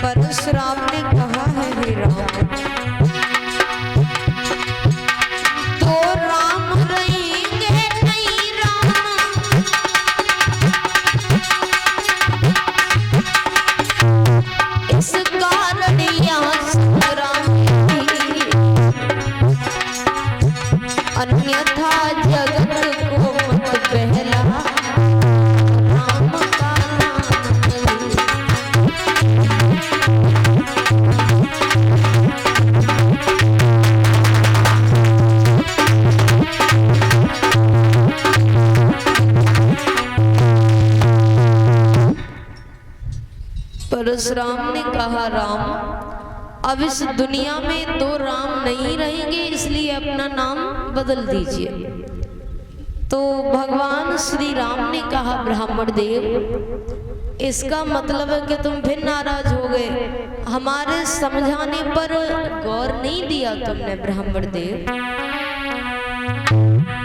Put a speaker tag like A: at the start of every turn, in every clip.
A: परशुराम ने कहा है हे राम, तो राम रहेंगे नहीं राम, इस कारण यहाँ संग्राम की, अन्यथा जगत को मत बहला राम का परशुराम ने कहा राम, अब इस दुनिया में दो राम नहीं रहेंगे, इसलिए अपना नाम बदल दीजिए। तो भगवान श्री राम ने कहा ब्राह्मण देव, इसका मतलब है कि तुम फिर नाराज हो गए, हमारे समझाने पर गौर नहीं दिया तुमने ब्राह्मण देव,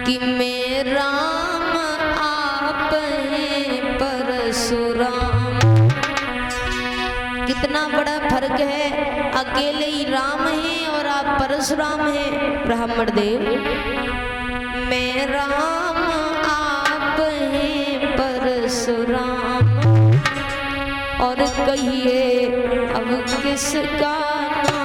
A: कि मैं राम आप हैं परशुराम। कितना बड़ा फर्क है, अकेले ही राम हैं और आप परशुराम हैं ब्राह्मण देव। मैं राम आप हैं परशुराम, और कहिए अब किसका नाम।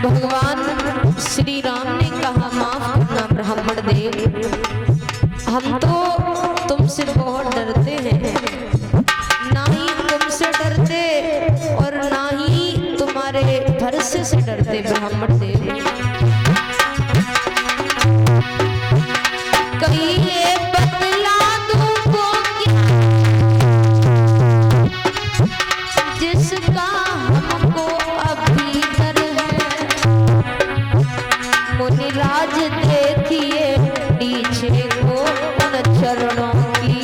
A: भगवान श्री राम ने कहा माफ करना ब्राह्मण देव, हम तो तुमसे बहुत डरते हैं, ना ही तुमसे डरते और ना ही तुम्हारे भरोसे से डरते ब्राह्मण देव। कहिए बतला दूंगा जिसका हमको अभी डर है, मुनिराज देखिए नीचे को उन चरणों की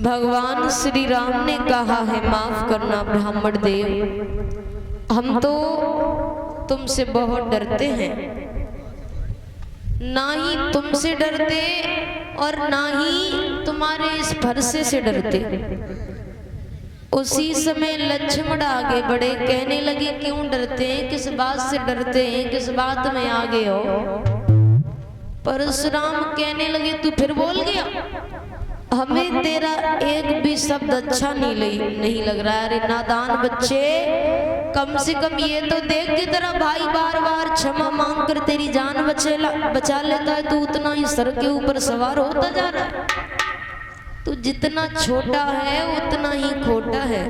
A: भगवान श्री राम ने कहा है माफ करना ब्राह्मण देव, हम तो तुमसे बहुत डरते हैं, ना ही तुमसे डरते और ना ही तुम्हारे इस भरोसे से डरते। उसी समय लक्ष्मण आगे बढ़े, कहने लगे क्यों डरते हैं, किस बात से डरते हैं, किस बात में आगे हो। परशुराम कहने लगे तू फिर बोल गया, हमें तेरा एक भी शब्द अच्छा नहीं लग रहा है। अरे नादान बच्चे, कम से कम ये तो देख कि तेरा भाई बार बार क्षमा मांग कर तेरी जान बचा लेता है, तू उतना ही सर के ऊपर सवार होता जा रहा है। तू जितना छोटा है उतना ही खोटा है।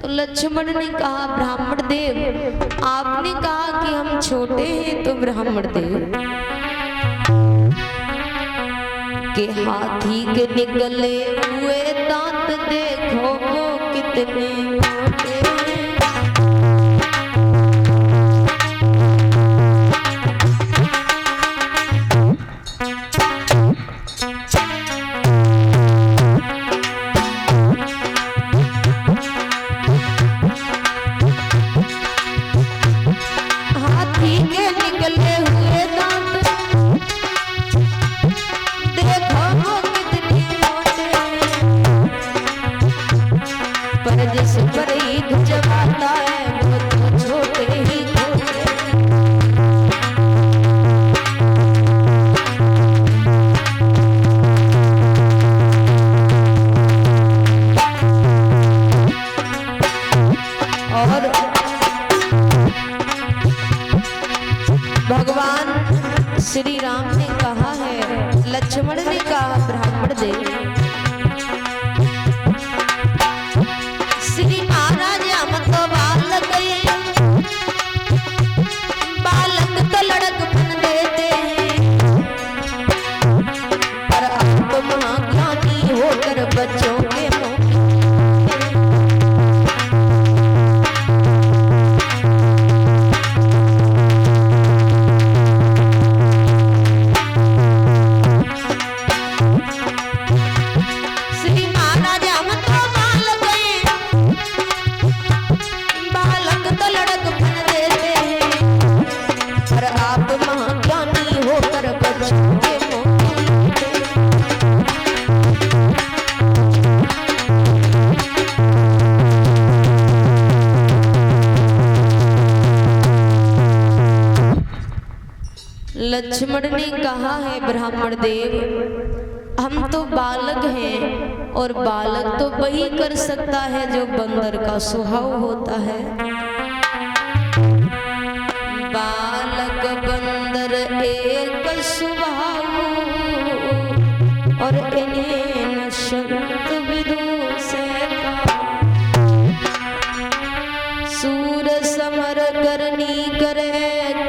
A: तो लक्ष्मण ने कहा ब्राह्मण देव, आपने कहा कि हम छोटे हैं, तो ब्राह्मण देव के हाथी के निकले हुए दांत देखो वो कितने मोटे हैं। हाथी के निकले हुए दांत देखो वो कितने मोटे हैं। बच्चों के मुंह। श्री महाराज हम तो बालक हैं, बालक तो लड़क बन देते हैं, पर आप महाज्ञानी होकर बच्चों के मुंह। लक्ष्मण ने कहा है ब्राह्मण देव, हम तो बालक हैं और बालक तो वही कर सकता है जो बंदर का स्वभाव होता है। बालक बंदर एक स्वभाव और इन्हें न संत विदु से सूर समर करनी करे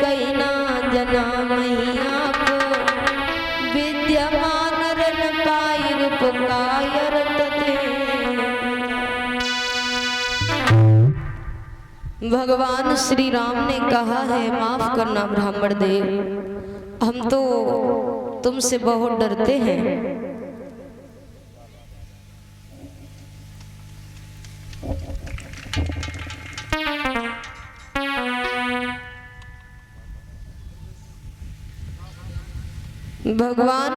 A: कहीं ना जना मैया को विद्यमान रन पाई रूप कायर तथे। भगवान श्री राम ने कहा है माफ करना ब्राह्मण देव, हम तो तुमसे बहुत डरते हैं। भगवान